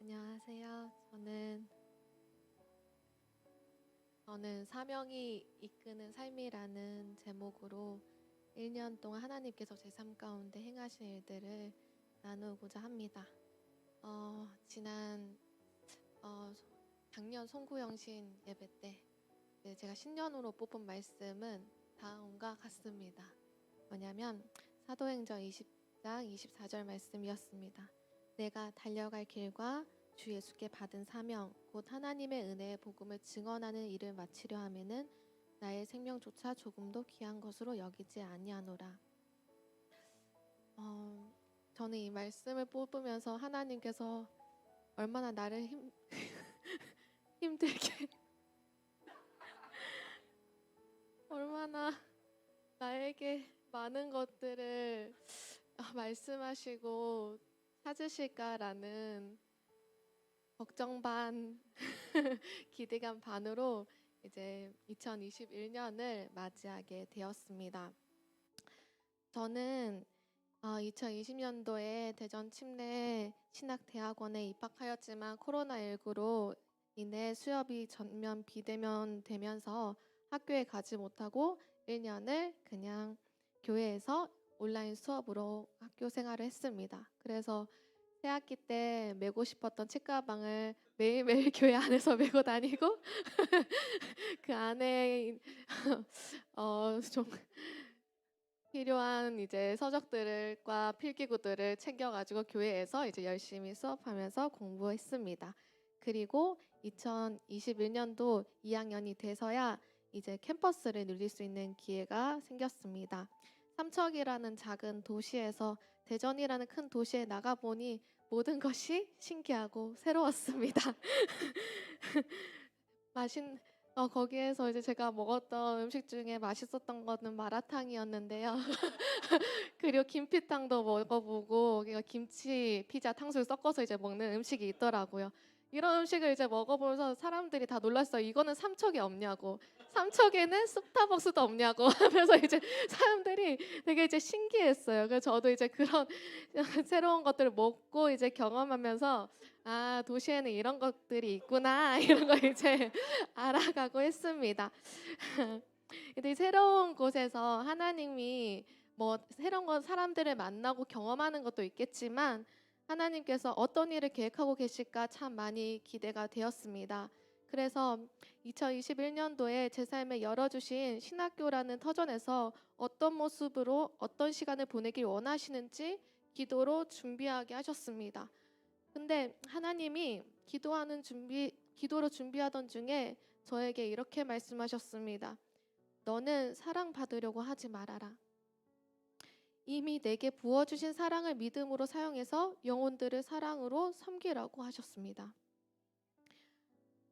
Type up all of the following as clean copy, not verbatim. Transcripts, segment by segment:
안녕하세요. 저는 사명이 이끄는 삶이라는 제목으로 1년 동안 하나님께서 제 삶 가운데 행하신 일들을 나누고자 합니다. 지난 어, 작년 송구영신 예배 때 제가 신년으로 뽑은 말씀은 다음과 같습니다. 뭐냐면 사도행전 20장 24절 말씀이었습니다. 내가 달려갈 길과 주 예수께 받은 사명 곧 하나님의 은혜의 복음을 증언하는 일을 마치려 하면은 나의 생명조차 조금도 귀한 것으로 여기지 아니하노라. 저는 이 말씀을 뽑으면서 하나님께서 얼마나 나를 힘들게 얼마나 나에게 많은 것들을 말씀하시고 찾으실까라는 걱정 반 기대감 반으로 이제 2021년을 맞이하게 되었습니다. 저는 2020년도에 대전 침례 신학대학원에 입학하였지만 코로나19로 인해 수업이 전면 비대면 되면서 학교에 가지 못하고 1년을 그냥 교회에서 온라인 수업으로 학교 생활을 했습니다. 그래서 새학기 때 메고 싶었던 책가방을 매일매일 교회 안에서 메고 다니고 그 안에 좀 필요한 이제 서적들과 필기구들을 챙겨가지고 교회에서 이제 열심히 수업하면서 공부했습니다. 그리고 2021년도 2학년이 돼서야 이제 캠퍼스를 누릴 수 있는 기회가 생겼습니다. 삼척이라는 작은 도시에서 대전이라는 큰 도시에 나가보니 모든 것이 신기하고 새로웠습니다. 거기에서 이제 제가 먹었던 음식 중에 맛있었던 거는 마라탕이었는데요. 그리고 김피탕도 먹어보고 김치, 피자, 탕수육 섞어서 이제 먹는 음식이 있더라고요. 이런 음식을 이제 먹어보면서 사람들이 다 놀랐어요. 이거는 삼척에 없냐고. 삼척에는 스타벅스도 없냐고 하면서 이제 사람들이 되게 이제 신기했어요. 그래서 저도 이제 그런 새로운 것들을 먹고 이제 경험하면서 아, 도시에는 이런 것들이 있구나 이런 거 이제 알아가고 했습니다. 근데 새로운 곳에서 하나님이 뭐 새로운 건 사람들을 만나고 경험하는 것도 있겠지만 하나님께서 어떤 일을 계획하고 계실까 참 많이 기대가 되었습니다. 그래서 2021년도에 제 삶에 열어주신 신학교라는 터전에서 어떤 모습으로 어떤 시간을 보내길 원하시는지 기도로 준비하게 하셨습니다. 근데 하나님이 기도로 준비하던 중에 저에게 이렇게 말씀하셨습니다. 너는 사랑받으려고 하지 말아라. 이미 내게 부어주신 사랑을 믿음으로 사용해서 영혼들을 사랑으로 섬기라고 하셨습니다.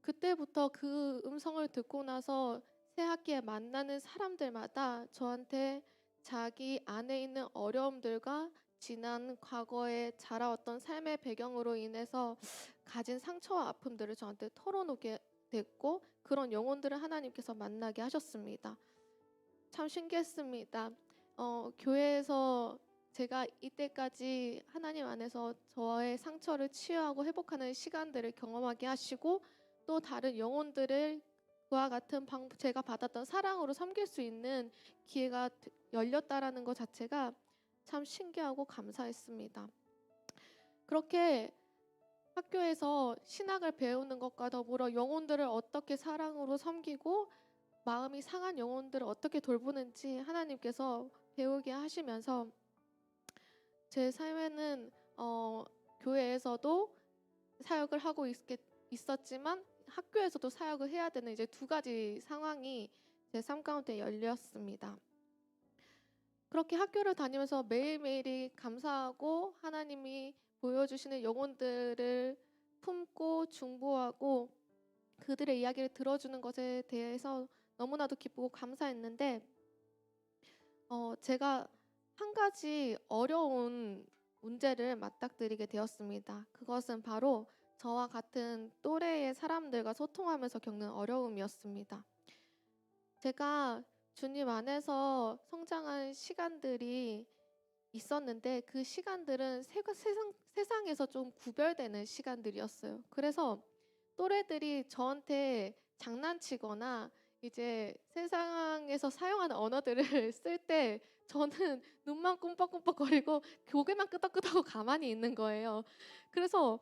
그때부터 그 음성을 듣고 나서 새 학기에 만나는 사람들마다 저한테 자기 안에 있는 어려움들과 지난 과거에 자라왔던 삶의 배경으로 인해서 가진 상처와 아픔들을 저한테 털어놓게 됐고 그런 영혼들을 하나님께서 만나게 하셨습니다. 참 신기했습니다. 교회에서 제가 이때까지 하나님 안에서 저의 상처를 치유하고 회복하는 시간들을 경험하게 하시고 또 다른 영혼들을 그와 같은 제가 받았던 사랑으로 섬길 수 있는 기회가 열렸다라는 것 자체가 참 신기하고 감사했습니다. 그렇게 학교에서 신학을 배우는 것과 더불어 영혼들을 어떻게 사랑으로 섬기고 마음이 상한 영혼들을 어떻게 돌보는지 하나님께서 배우게 하시면서 제 삶에는 교회에서도 사역을 하고 있었지만 학교에서도 사역을 해야 되는 이제 두 가지 상황이 제 삶 가운데 열렸습니다. 그렇게 학교를 다니면서 매일매일이 감사하고 하나님이 보여주시는 영혼들을 품고 중보하고 그들의 이야기를 들어주는 것에 대해서 너무나도 기쁘고 감사했는데 제가 한 가지 어려운 문제를 맞닥뜨리게 되었습니다. 그것은 바로 저와 같은 또래의 사람들과 소통하면서 겪는 어려움이었습니다. 제가 주님 안에서 성장한 시간들이 있었는데 그 시간들은 세상에서 좀 구별되는 시간들이었어요. 그래서 또래들이 저한테 장난치거나 이제 세상에서 사용하는 언어들을 쓸 때 저는 눈만 꿈뻑꿈뻑거리고 고개만 끄덕끄덕하고 가만히 있는 거예요. 그래서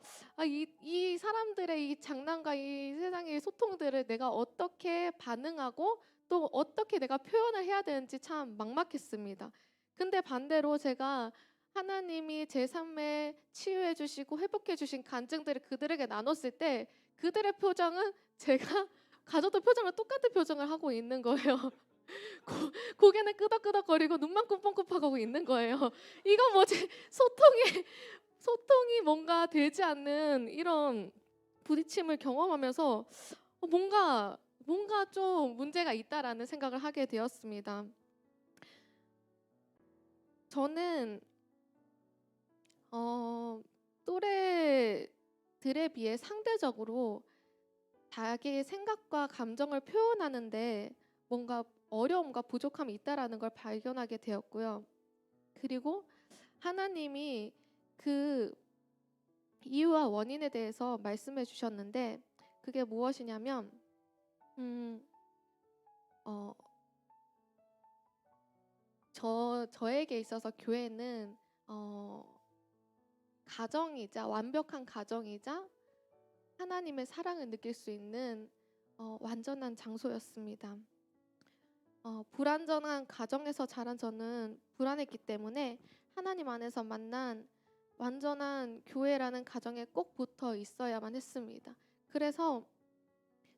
이 사람들의 이 장난과 이 세상의 소통들을 내가 어떻게 반응하고 또 어떻게 내가 표현을 해야 되는지 참 막막했습니다. 근데 반대로 제가 하나님이 제 삶에 치유해 주시고 회복해 주신 간증들을 그들에게 나눴을 때 그들의 표정은 제가 가졌던 표정과 똑같은 표정을 하고 있는 거예요. 고, 고개는 끄덕끄덕거리고 눈만 꿈뻑꿈뻑하고 있는 거예요. 이건 뭐지? 소통이 뭔가 되지 않는 이런 부딪힘을 경험하면서 뭔가 좀 문제가 있다라는 생각을 하게 되었습니다. 저는 또래들에 비해 상대적으로 자기의 생각과 감정을 표현하는데 뭔가 어려움과 부족함이 있다라는 걸 발견하게 되었고요. 그리고 하나님이 그 이유와 원인에 대해서 말씀해 주셨는데 그게 무엇이냐면 음, 어, 저에게 있어서 교회는 가정이자 완벽한 가정이자 하나님의 사랑을 느낄 수 있는 완전한 장소였습니다. 불완전한 가정에서 자란 저는 불안했기 때문에 하나님 안에서 만난 완전한 교회라는 가정에 꼭 붙어 있어야만 했습니다. 그래서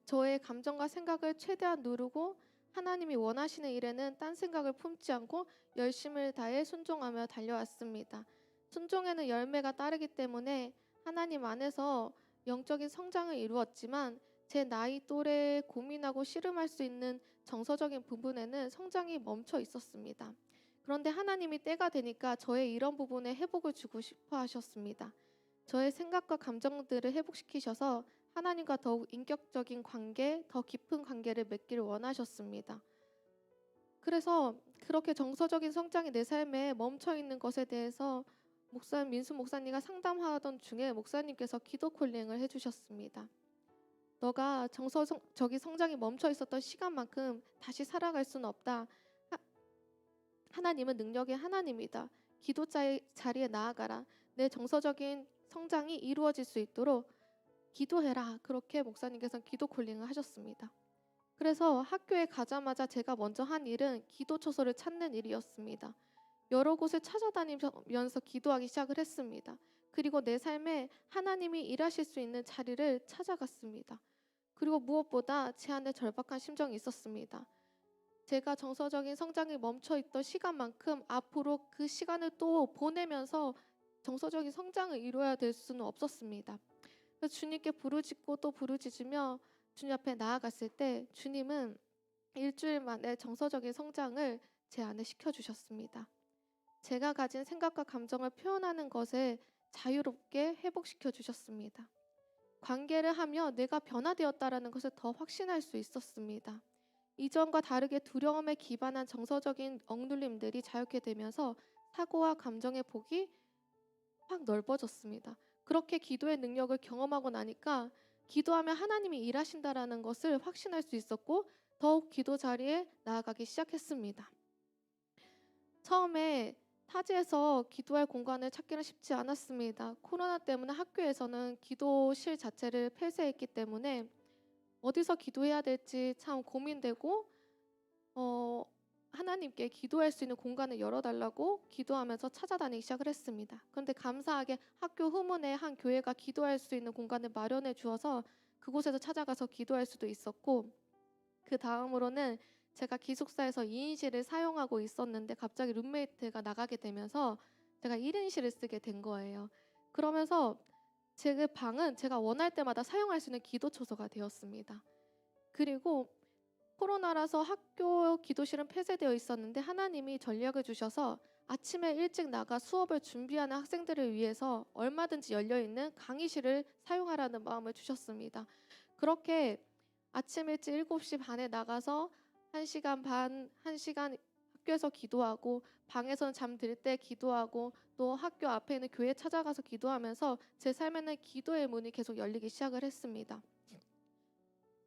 저의 감정과 생각을 최대한 누르고 하나님이 원하시는 일에는 딴 생각을 품지 않고 열심을 다해 순종하며 달려왔습니다. 순종에는 열매가 따르기 때문에 하나님 안에서 영적인 성장을 이루었지만 제 나이 또래에 고민하고 씨름할 수 있는 정서적인 부분에는 성장이 멈춰 있었습니다. 그런데 하나님이 때가 되니까 저의 이런 부분에 회복을 주고 싶어 하셨습니다. 저의 생각과 감정들을 회복시키셔서 하나님과 더욱 인격적인 관계, 더 깊은 관계를 맺기를 원하셨습니다. 그래서 그렇게 정서적인 성장이 내 삶에 멈춰 있는 것에 대해서 민수 목사님과 상담하던 중에 목사님께서 기도 콜링을 해주셨습니다. 너가 정서적인 성장이 멈춰 있었던 시간만큼 다시 살아갈 수는 없다. 하나님은 능력의 하나님이다. 기도 자리에 나아가라. 내 정서적인 성장이 이루어질 수 있도록 기도해라. 그렇게 목사님께서 기도 콜링을 하셨습니다. 그래서 학교에 가자마자 제가 먼저 한 일은 기도처소를 찾는 일이었습니다. 여러 곳을 찾아다니면서 기도하기 시작을 했습니다. 그리고 내 삶에 하나님이 일하실 수 있는 자리를 찾아갔습니다. 그리고 무엇보다 제 안에 절박한 심정이 있었습니다. 제가 정서적인 성장이 멈춰있던 시간만큼 앞으로 그 시간을 또 보내면서 정서적인 성장을 이루어야 될 수는 없었습니다. 그래서 주님께 부르짖고 또 부르짖으며 주님 앞에 나아갔을 때 주님은 일주일 만에 정서적인 성장을 제 안에 시켜주셨습니다. 제가 가진 생각과 감정을 표현하는 것에 자유롭게 회복시켜 주셨습니다. 관계를 하며 내가 변화되었다라는 것을 더 확신할 수 있었습니다. 이전과 다르게 두려움에 기반한 정서적인 억눌림들이 자유케 되면서 사고와 감정의 폭이 확 넓어졌습니다. 그렇게 기도의 능력을 경험하고 나니까 기도하면 하나님이 일하신다라는 것을 확신할 수 있었고 더욱 기도 자리에 나아가기 시작했습니다. 처음에 타지에서 기도할 공간을 찾기는 쉽지 않았습니다. 코로나 때문에 학교에서는 기도실 자체를 폐쇄했기 때문에 어디서 기도해야 될지 참 고민되고 하나님께 기도할 수 있는 공간을 열어달라고 기도하면서 찾아다니기 시작을 했습니다. 그런데 감사하게 학교 후문에 한 교회가 기도할 수 있는 공간을 마련해 주어서 그곳에서 찾아가서 기도할 수도 있었고 그 다음으로는 제가 기숙사에서 2인실을 사용하고 있었는데 갑자기 룸메이트가 나가게 되면서 제가 1인실을 쓰게 된 거예요. 그러면서 제 방은 제가 원할 때마다 사용할 수 있는 기도처소가 되었습니다. 그리고 코로나라서 학교 기도실은 폐쇄되어 있었는데 하나님이 전략을 주셔서 아침에 일찍 나가 수업을 준비하는 학생들을 위해서 얼마든지 열려있는 강의실을 사용하라는 마음을 주셨습니다. 그렇게 아침 일찍 7시 반에 나가서 1시간 반, 1시간 학교에서 기도하고 방에서는 잠들 때 기도하고 또 학교 앞에 있는 교회 찾아가서 기도하면서 제 삶에는 기도의 문이 계속 열리기 시작을 했습니다.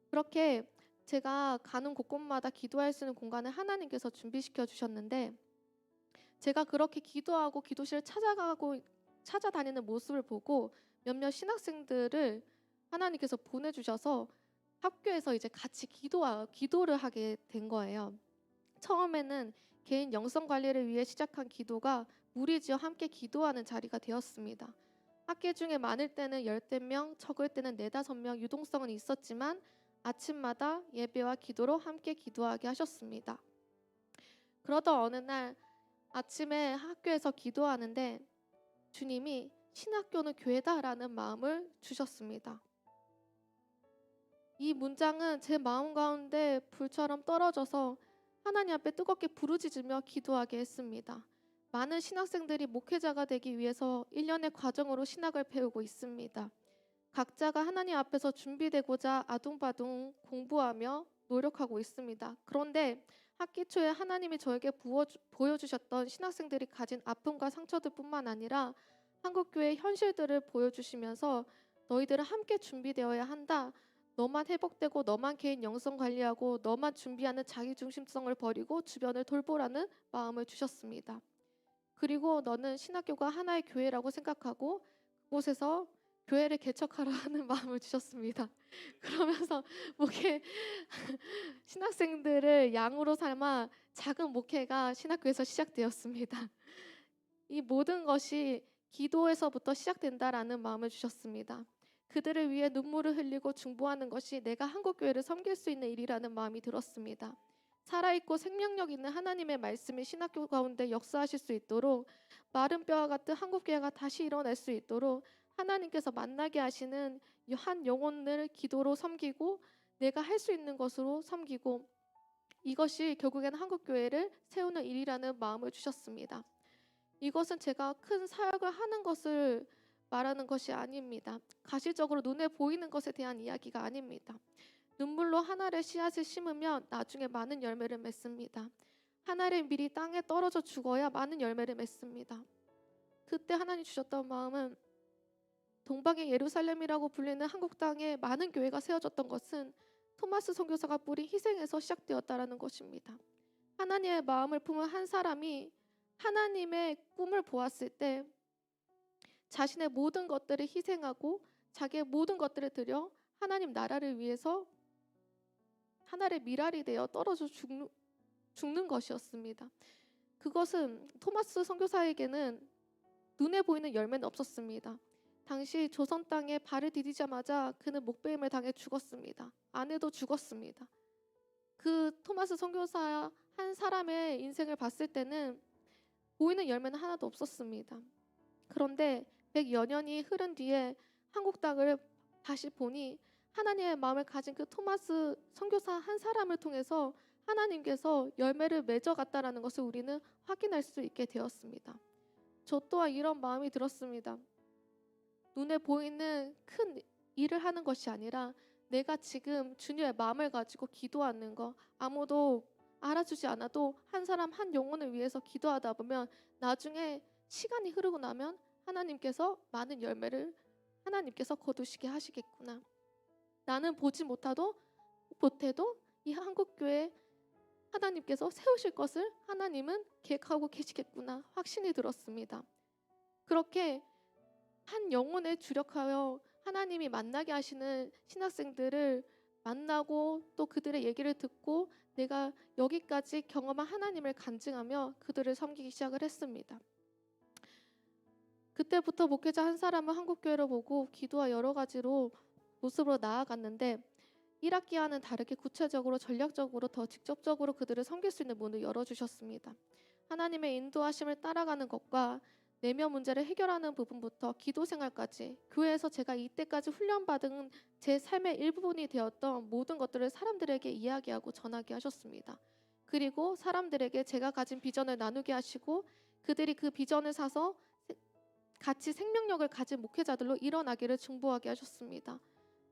그렇게 제가 가는 곳곳마다 기도할 수 있는 공간을 하나님께서 준비시켜 주셨는데 제가 그렇게 기도하고 기도실을 찾아다니는 모습을 보고 몇몇 신학생들을 하나님께서 보내주셔서 학교에서 이제 같이 기도를 하게 된 거예요. 처음에는 개인 영성 관리를 위해 시작한 기도가 무리지어 함께 기도하는 자리가 되었습니다. 학기 중에 많을 때는 열댓 명, 적을 때는 네다섯 명 유동성은 있었지만 아침마다 예배와 기도로 함께 기도하게 하셨습니다. 그러던 어느 날 아침에 학교에서 기도하는데 주님이 신학교는 교회다라는 마음을 주셨습니다. 이 문장은 제 마음 가운데 불처럼 떨어져서 하나님 앞에 뜨겁게 부르짖으며 기도하게 했습니다. 많은 신학생들이 목회자가 되기 위해서 1년의 과정으로 신학을 배우고 있습니다. 각자가 하나님 앞에서 준비되고자 아둥바둥 공부하며 노력하고 있습니다. 그런데 학기 초에 하나님이 저에게 보여주셨던 신학생들이 가진 아픔과 상처들 뿐만 아니라 한국교회의 현실들을 보여주시면서 너희들은 함께 준비되어야 한다. 너만 회복되고 너만 개인 영성 관리하고 너만 준비하는 자기중심성을 버리고 주변을 돌보라는 마음을 주셨습니다. 그리고 너는 신학교가 하나의 교회라고 생각하고 그곳에서 교회를 개척하라 하는 마음을 주셨습니다. 그러면서 목회 신학생들을 양으로 삼아 작은 목회가 신학교에서 시작되었습니다. 이 모든 것이 기도에서부터 시작된다라는 마음을 주셨습니다. 그들을 위해 눈물을 흘리고 중보하는 것이 내가 한국교회를 섬길 수 있는 일이라는 마음이 들었습니다. 살아있고 생명력 있는 하나님의 말씀이 신학교 가운데 역사하실 수 있도록 마른 뼈와 같은 한국교회가 다시 일어날 수 있도록 하나님께서 만나게 하시는 이 한 영혼을 기도로 섬기고 내가 할 수 있는 것으로 섬기고 이것이 결국에는 한국교회를 세우는 일이라는 마음을 주셨습니다. 이것은 제가 큰 사역을 하는 것을 말하는 것이 아닙니다. 가시적으로 눈에 보이는 것에 대한 이야기가 아닙니다. 눈물로 하나의 씨앗을 심으면 나중에 많은 열매를 맺습니다. 하나의 밀이 땅에 떨어져 죽어야 많은 열매를 맺습니다. 그때 하나님 주셨던 마음은 동방의 예루살렘이라고 불리는 한국 땅에 많은 교회가 세워졌던 것은 토마스 선교사가 뿌린 희생에서 시작되었다라는 것입니다. 하나님의 마음을 품은 한 사람이 하나님의 꿈을 보았을 때 자신의 모든 것들을 희생하고 자기의 모든 것들을 들여 하나님 나라를 위해서 하나의 미랄이 되어 떨어져 죽는 것이었습니다. 그것은 토마스 선교사에게는 눈에 보이는 열매는 없었습니다. 당시 조선 땅에 발을 디디자마자 그는 목베임을 당해 죽었습니다. 아내도 죽었습니다. 그 토마스 선교사 한 사람의 인생을 봤을 때는 보이는 열매는 하나도 없었습니다. 그런데 100여 년이 흐른 뒤에 한국 땅을 다시 보니 하나님의 마음을 가진 그 토마스 선교사 한 사람을 통해서 하나님께서 열매를 맺어갔다라는 것을 우리는 확인할 수 있게 되었습니다. 저 또한 이런 마음이 들었습니다. 눈에 보이는 큰 일을 하는 것이 아니라 내가 지금 주님의 마음을 가지고 기도하는 것, 아무도 알아주지 않아도 한 사람 한 영혼을 위해서 기도하다 보면 나중에 시간이 흐르고 나면 하나님께서 많은 열매를 하나님께서 거두시게 하시겠구나. 나는 보지 못해도 이 한국교회 하나님께서 세우실 것을 하나님은 계획하고 계시겠구나 확신이 들었습니다. 그렇게 한 영혼에 주력하여 하나님이 만나게 하시는 신학생들을 만나고 또 그들의 얘기를 듣고 내가 여기까지 경험한 하나님을 간증하며 그들을 섬기기 시작을 했습니다. 그때부터 목회자 한 사람은 한국교회를 보고 기도와 여러 가지로 모습으로 나아갔는데 1학기와는 다르게 구체적으로 전략적으로 더 직접적으로 그들을 섬길 수 있는 문을 열어주셨습니다. 하나님의 인도하심을 따라가는 것과 내면 문제를 해결하는 부분부터 기도 생활까지 교회에서 제가 이때까지 훈련받은 제 삶의 일부분이 되었던 모든 것들을 사람들에게 이야기하고 전하게 하셨습니다. 그리고 사람들에게 제가 가진 비전을 나누게 하시고 그들이 그 비전을 사서 같이 생명력을 가진 목회자들로 일어나기를 중보하게 하셨습니다.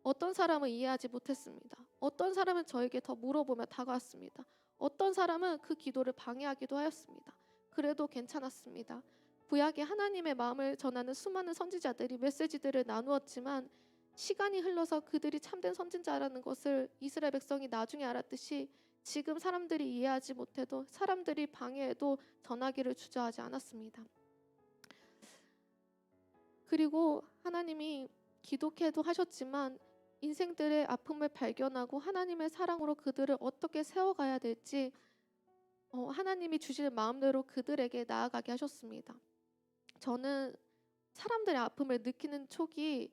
어떤 사람은 이해하지 못했습니다. 어떤 사람은 저에게 더 물어보며 다가왔습니다. 어떤 사람은 그 기도를 방해하기도 하였습니다. 그래도 괜찮았습니다. 구약에 하나님의 마음을 전하는 수많은 선지자들이 메시지들을 나누었지만 시간이 흘러서 그들이 참된 선진자라는 것을 이스라엘 백성이 나중에 알았듯이 지금 사람들이 이해하지 못해도 사람들이 방해해도 전하기를 주저하지 않았습니다. 그리고 하나님이 기독회도 하셨지만 인생들의 아픔을 발견하고 하나님의 사랑으로 그들을 어떻게 세워가야 될지 하나님이 주시는 마음대로 그들에게 나아가게 하셨습니다. 저는 사람들의 아픔을 느끼는 촉이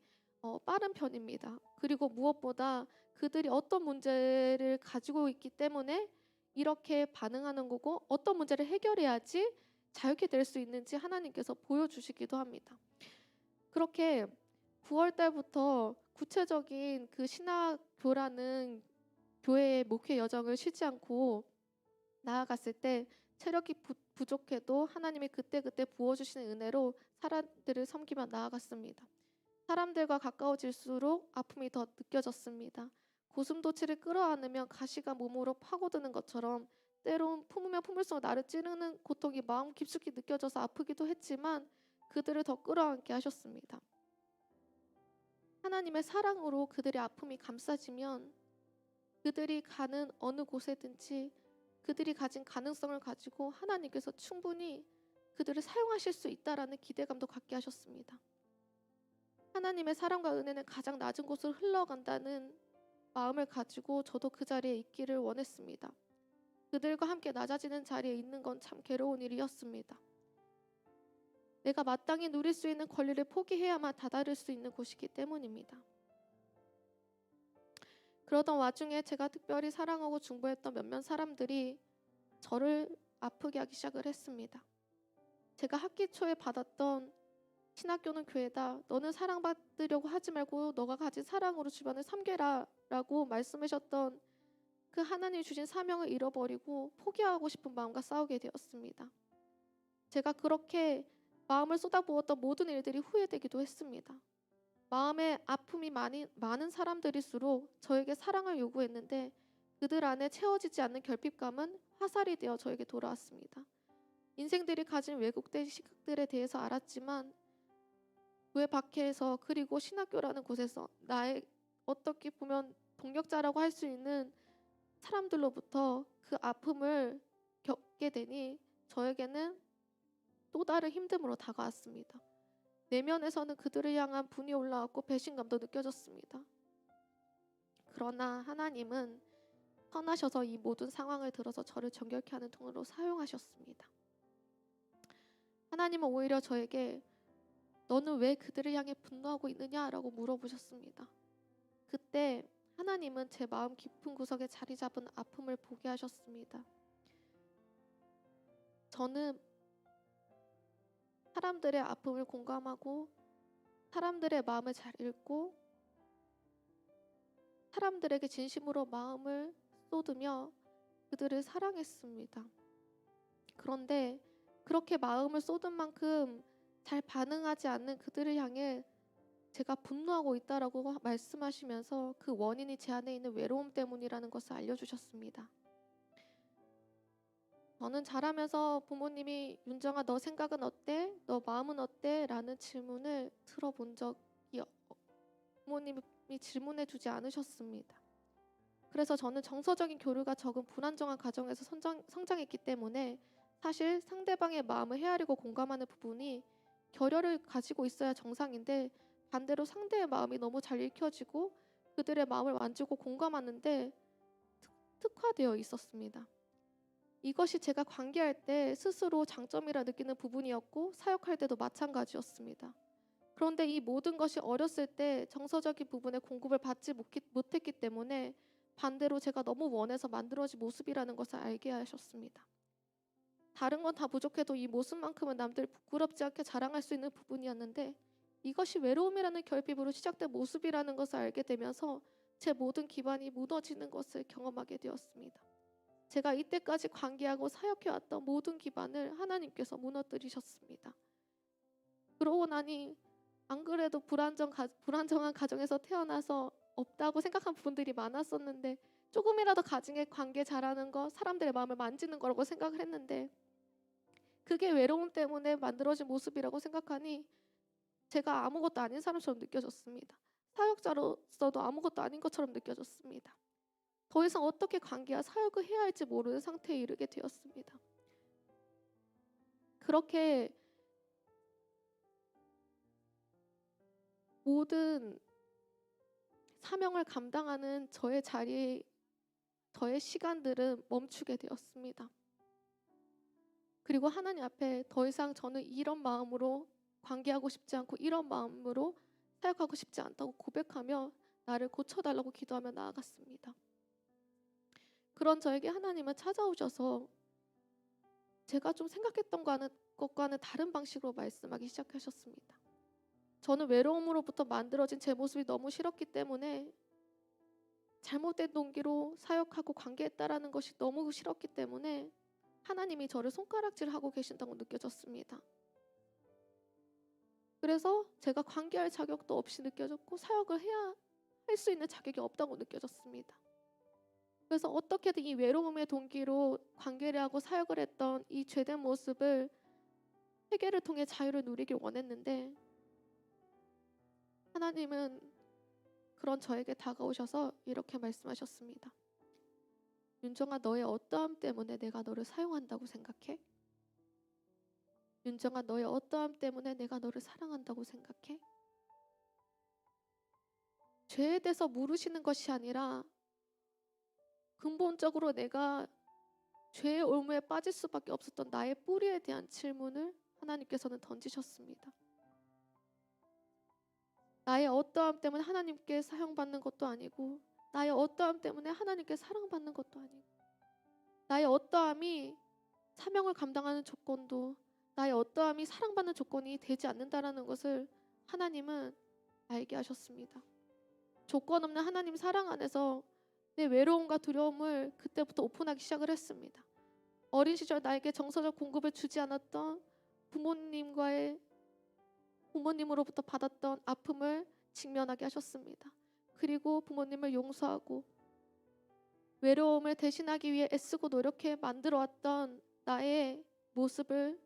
빠른 편입니다. 그리고 무엇보다 그들이 어떤 문제를 가지고 있기 때문에 이렇게 반응하는 거고 어떤 문제를 해결해야지 자유케 될 수 있는지 하나님께서 보여주시기도 합니다. 그렇게 9월 달부터 구체적인 그 신학교라는 교회의 목회 여정을 쉬지 않고 나아갔을 때 체력이 부족해도 하나님이 그때그때 부어주시는 은혜로 사람들을 섬기며 나아갔습니다. 사람들과 가까워질수록 아픔이 더 느껴졌습니다. 고슴도치를 끌어안으면 가시가 몸으로 파고드는 것처럼 때론 품으면 품을수록 나를 찌르는 고통이 마음 깊숙이 느껴져서 아프기도 했지만 그들을 더 끌어안게 하셨습니다. 하나님의 사랑으로 그들의 아픔이 감싸지면 그들이 가는 어느 곳에든지 그들이 가진 가능성을 가지고 하나님께서 충분히 그들을 사용하실 수 있다라는 기대감도 갖게 하셨습니다. 하나님의 사랑과 은혜는 가장 낮은 곳으로 흘러간다는 마음을 가지고 저도 그 자리에 있기를 원했습니다. 그들과 함께 낮아지는 자리에 있는 건 참 괴로운 일이었습니다. 내가 마땅히 누릴 수 있는 권리를 포기해야만 다다를 수 있는 곳이기 때문입니다. 그러던 와중에 제가 특별히 사랑하고 중보했던 몇몇 사람들이 저를 아프게 하기 시작을 했습니다. 제가 학기 초에 받았던 신학교는 교회다. 너는 사랑받으려고 하지 말고 너가 가진 사랑으로 주변을 섬겨라 라고 말씀하셨던 그 하나님이 주신 사명을 잃어버리고 포기하고 싶은 마음과 싸우게 되었습니다. 제가 그렇게 마음을 쏟아부었던 모든 일들이 후회되기도 했습니다. 마음에 아픔이 많은 사람들일수록 저에게 사랑을 요구했는데 그들 안에 채워지지 않는 결핍감은 화살이 되어 저에게 돌아왔습니다. 인생들이 가진 왜곡된 시각들에 대해서 알았지만 교회 밖에서 그리고 신학교라는 곳에서 나의 어떻게 보면 동력자라고 할 수 있는 사람들로부터 그 아픔을 겪게 되니 저에게는 또 다른 힘듦으로 다가왔습니다. 내면에서는 그들을 향한 분이 올라왔고 배신감도 느껴졌습니다. 그러나 하나님은 선하셔서 이 모든 상황을 들어서 저를 정결케 하는 통로로 사용하셨습니다. 하나님은 오히려 저에게 너는 왜 그들을 향해 분노하고 있느냐라고 물어보셨습니다. 그때 하나님은 제 마음 깊은 구석에 자리 잡은 아픔을 보게 하셨습니다. 저는 사람들의 아픔을 공감하고 사람들의 마음을 잘 읽고 사람들에게 진심으로 마음을 쏟으며 그들을 사랑했습니다. 그런데 그렇게 마음을 쏟은 만큼 잘 반응하지 않는 그들을 향해 제가 분노하고 있다라고 말씀하시면서 그 원인이 제 안에 있는 외로움 때문이라는 것을 알려주셨습니다. 저는 자라면서 부모님이 윤정아 너 생각은 어때? 너 마음은 어때? 라는 질문을 들어본 적이 부모님이 질문해 주지 않으셨습니다. 그래서 저는 정서적인 교류가 적은 불안정한 가정에서 성장했기 때문에 사실 상대방의 마음을 헤아리고 공감하는 부분이 결여를 가지고 있어야 정상인데 반대로 상대의 마음이 너무 잘 읽혀지고 그들의 마음을 만지고 공감하는데 특화되어 있었습니다. 이것이 제가 관계할 때 스스로 장점이라 느끼는 부분이었고 사역할 때도 마찬가지였습니다. 그런데 이 모든 것이 어렸을 때 정서적인 부분의 공급을 받지 못했기 때문에 반대로 제가 너무 원해서 만들어진 모습이라는 것을 알게 하셨습니다. 다른 건 다 부족해도 이 모습만큼은 남들 부끄럽지 않게 자랑할 수 있는 부분이었는데 이것이 외로움이라는 결핍으로 시작된 모습이라는 것을 알게 되면서 제 모든 기반이 무너지는 것을 경험하게 되었습니다. 제가 이때까지 관계하고 사역해왔던 모든 기반을 하나님께서 무너뜨리셨습니다. 그러고 나니 안 그래도 불안정한 가정에서 태어나서 없다고 생각한 부분들이 많았었는데 조금이라도 가정의 관계 잘하는 거, 사람들의 마음을 만지는 거라고 생각을 했는데 그게 외로움 때문에 만들어진 모습이라고 생각하니 제가 아무것도 아닌 사람처럼 느껴졌습니다. 사역자로서도 아무것도 아닌 것처럼 느껴졌습니다. 더 이상 어떻게 관계와 사역을 해야 할지 모르는 상태에 이르게 되었습니다. 그렇게 모든 사명을 감당하는 저의 자리, 저의 시간들은 멈추게 되었습니다. 그리고 하나님 앞에 더 이상 저는 이런 마음으로 관계하고 싶지 않고 이런 마음으로 사역하고 싶지 않다고 고백하며 나를 고쳐달라고 기도하며 나아갔습니다. 그런 저에게 하나님은 찾아오셔서 제가 좀 생각했던 것과는 다른 방식으로 말씀하기 시작하셨습니다. 저는 외로움으로부터 만들어진 제 모습이 너무 싫었기 때문에 잘못된 동기로 사역하고 관계했다라는 것이 너무 싫었기 때문에 하나님이 저를 손가락질하고 계신다고 느껴졌습니다. 그래서 제가 관계할 자격도 없이 느껴졌고 사역을 해야 할 수 있는 자격이 없다고 느껴졌습니다. 그래서 어떻게든 이 외로움의 동기로 관계를 하고 사역을 했던 이 죄된 모습을 회개를 통해 자유를 누리길 원했는데 하나님은 그런 저에게 다가오셔서 이렇게 말씀하셨습니다. 윤정아, 너의 어떠함 때문에 내가 너를 사용한다고 생각해? 윤정아, 너의 어떠함 때문에 내가 너를 사랑한다고 생각해? 죄에 대해서 물으시는 것이 아니라 근본적으로 내가 죄의 올무에 빠질 수밖에 없었던 나의 뿌리에 대한 질문을 하나님께서는 던지셨습니다. 나의 어떠함 때문에 하나님께 사용받는 것도 아니고 나의 어떠함 때문에 하나님께 사랑받는 것도 아니고 나의 어떠함이 사명을 감당하는 조건도 나의 어떠함이 사랑받는 조건이 되지 않는다라는 것을 하나님은 알게 하셨습니다. 조건 없는 하나님 사랑 안에서 내 외로움과 두려움을 그때부터 오픈하기 시작을 했습니다. 어린 시절 나에게 정서적 공급을 주지 않았던 부모님으로부터 받았던 아픔을 직면하게 하셨습니다. 그리고 부모님을 용서하고 외로움을 대신하기 위해 애쓰고 노력해 만들어왔던 나의 모습을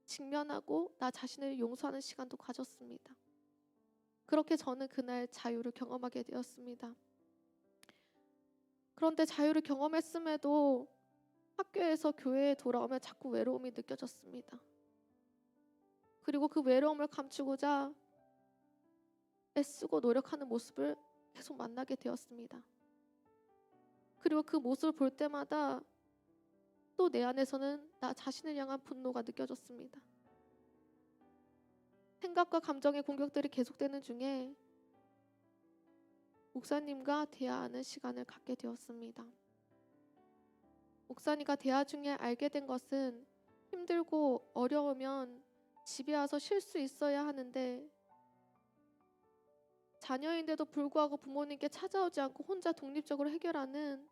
직면하고 나 자신을 용서하는 시간도 가졌습니다. 그렇게 저는 그날 자유를 경험하게 되었습니다. 그런데 자유를 경험했음에도 학교에서 교회에 돌아오면 자꾸 외로움이 느껴졌습니다. 그리고 그 외로움을 감추고자 애쓰고 노력하는 모습을 계속 만나게 되었습니다. 그리고 그 모습을 볼 때마다 또 내 안에서는 나 자신을 향한 분노가 느껴졌습니다. 생각과 감정의 공격들이 계속되는 중에 목사님과 대화하는 시간을 갖게 되었습니다. 목사님과 대화 중에 알게 된 것은 힘들고 어려우면 집에 와서 쉴 수 있어야 하는데 자녀인데도 불구하고 부모님께 찾아오지 않고 혼자 독립적으로 해결하는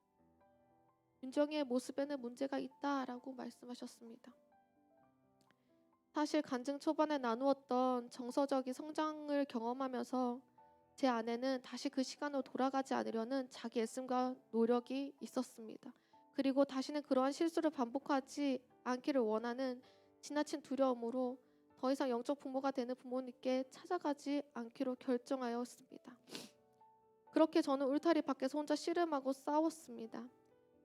윤정이의 모습에는 문제가 있다라고 말씀하셨습니다. 사실 간증 초반에 나누었던 정서적인 성장을 경험하면서 제 안에는 다시 그 시간으로 돌아가지 않으려는 자기 애씀과 노력이 있었습니다. 그리고 다시는 그러한 실수를 반복하지 않기를 원하는 지나친 두려움으로 더 이상 영적 부모가 되는 부모님께 찾아가지 않기로 결정하였습니다. 그렇게 저는 울타리 밖에서 혼자 씨름하고 싸웠습니다.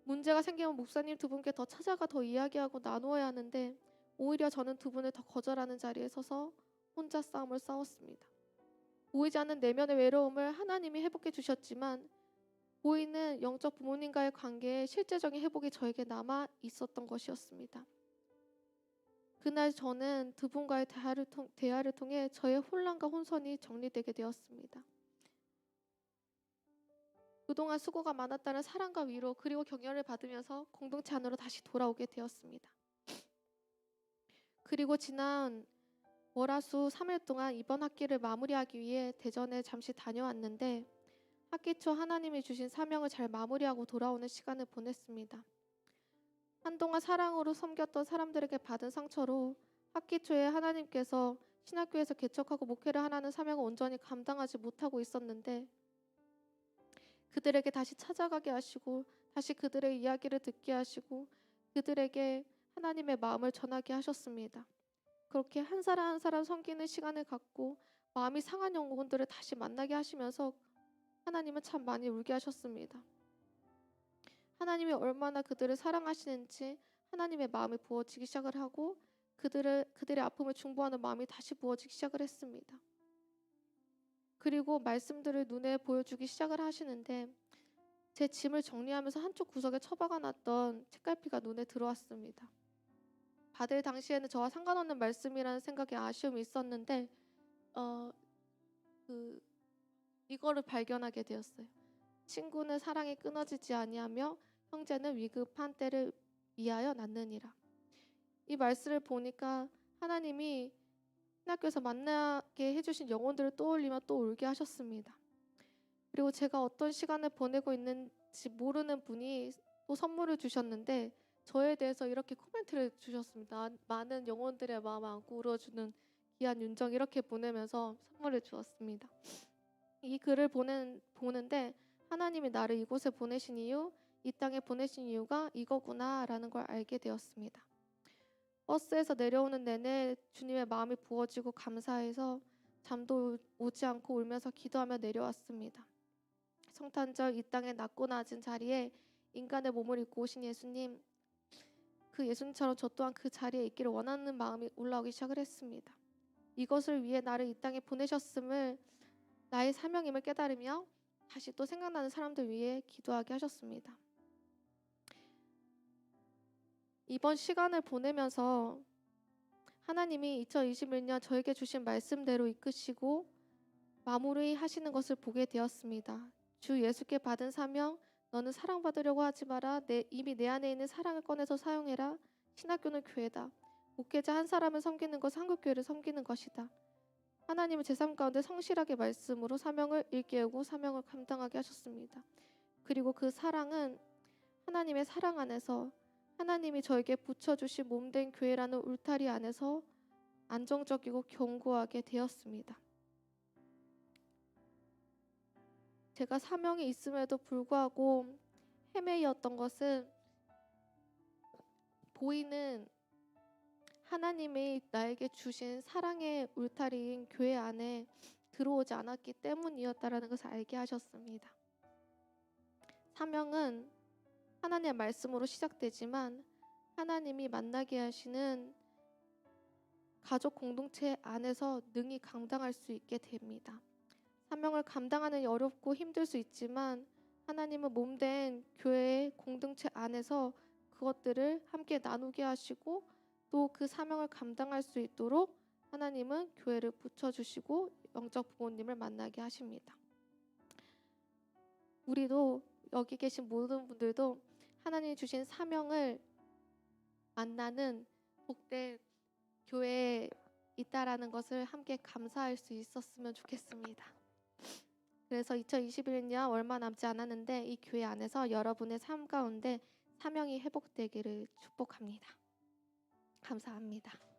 문제가 생기면 목사님 두 분께 더 찾아가 더 이야기하고 나누어야 하는데 오히려 저는 두 분을 더 거절하는 자리에 서서 혼자 싸움을 싸웠습니다. 보이지 않는 내면의 외로움을 하나님이 회복해 주셨지만 보이는 영적 부모님과의 관계에 실제적인 회복이 저에게 남아 있었던 것이었습니다. 그날 저는 두 분과의 대화를 통해 저의 혼란과 혼선이 정리되게 되었습니다. 그동안 수고가 많았다는 사랑과 위로 그리고 격려를 받으면서 공동체 안으로 다시 돌아오게 되었습니다. 그리고 지난 월화수 3일 동안 이번 학기를 마무리하기 위해 대전에 잠시 다녀왔는데 학기 초 하나님이 주신 사명을 잘 마무리하고 돌아오는 시간을 보냈습니다. 한동안 사랑으로 섬겼던 사람들에게 받은 상처로 학기 초에 하나님께서 신학교에서 개척하고 목회를 하라는 사명을 온전히 감당하지 못하고 있었는데 그들에게 다시 찾아가게 하시고 다시 그들의 이야기를 듣게 하시고 그들에게 하나님의 마음을 전하게 하셨습니다. 그렇게 한 사람 한 사람 섬기는 시간을 갖고 마음이 상한 영혼들을 다시 만나게 하시면서 하나님은 참 많이 울게 하셨습니다. 하나님이 얼마나 그들을 사랑하시는지 하나님의 마음이 부어지기 시작을 하고 그들의 아픔을 중보하는 마음이 다시 부어지기 시작을 했습니다. 그리고 말씀들을 눈에 보여주기 시작을 하시는데 제 짐을 정리하면서 한쪽 구석에 처박아 놨던 책갈피가 눈에 들어왔습니다. 받을 당시에는 저와 상관없는 말씀이라는 생각에 아쉬움이 있었는데 어, 이거를 발견하게 되었어요. 친구는 사랑이 끊어지지 아니하며 형제는 위급한 때를 위하여 낳느니라. 이 말씀을 보니까 하나님이 신학교에서 만나게 해주신 영혼들을 떠올리며 또 울게 하셨습니다. 그리고 제가 어떤 시간을 보내고 있는지 모르는 분이 또 선물을 주셨는데 저에 대해서 이렇게 코멘트를 주셨습니다. 많은 영혼들의 마음 안고 울어주는 귀한 윤정 이렇게 보내면서 선물을 주었습니다. 이 글을 보는데 하나님이 나를 이곳에 보내신 이유, 이 땅에 보내신 이유가 이거구나 라는 걸 알게 되었습니다. 버스에서 내려오는 내내 주님의 마음이 부어지고 감사해서 잠도 오지 않고 울면서 기도하며 내려왔습니다. 성탄절 이 땅에 낮고 낮은 자리에 인간의 몸을 입고 오신 예수님, 그 예수님처럼 저 또한 그 자리에 있기를 원하는 마음이 올라오기 시작을 했습니다. 이것을 위해 나를 이 땅에 보내셨음을 나의 사명임을 깨달으며 다시 또 생각나는 사람들 위해 기도하게 하셨습니다. 이번 시간을 보내면서 하나님이 2021년 저에게 주신 말씀대로 이끄시고 마무리하시는 것을 보게 되었습니다. 주 예수께 받은 사명, 너는 사랑받으려고 하지 마라. 이미 내 안에 있는 사랑을 꺼내서 사용해라. 신학교는 교회다. 목회자 한 사람을 섬기는 것은 한국교회를 섬기는 것이다. 하나님은 제 삶 가운데 성실하게 말씀으로 사명을 일깨우고 사명을 감당하게 하셨습니다. 그리고 그 사랑은 하나님의 사랑 안에서 하나님이 저에게 붙여주신 몸된 교회라는 울타리 안에서 안정적이고 견고하게 되었습니다. 제가 사명이 있음에도 불구하고 헤매이었던 것은 보이는 하나님이 나에게 주신 사랑의 울타리인 교회 안에 들어오지 않았기 때문이었다라는 것을 알게 하셨습니다. 사명은 하나님의 말씀으로 시작되지만 하나님이 만나게 하시는 가족 공동체 안에서 능히 감당할 수 있게 됩니다. 사명을 감당하는 어렵고 힘들 수 있지만 하나님은 몸된 교회의 공동체 안에서 그것들을 함께 나누게 하시고 또 그 사명을 감당할 수 있도록 하나님은 교회를 붙여주시고 영적 부모님을 만나게 하십니다. 우리도 여기 계신 모든 분들도 하나님이 주신 사명을 만나는 복된 교회에 있다라는 것을 함께 감사할 수 있었으면 좋겠습니다. 그래서 2021년 얼마 남지 않았는데 이 교회 안에서 여러분의 삶 가운데 사명이 회복되기를 축복합니다. 감사합니다.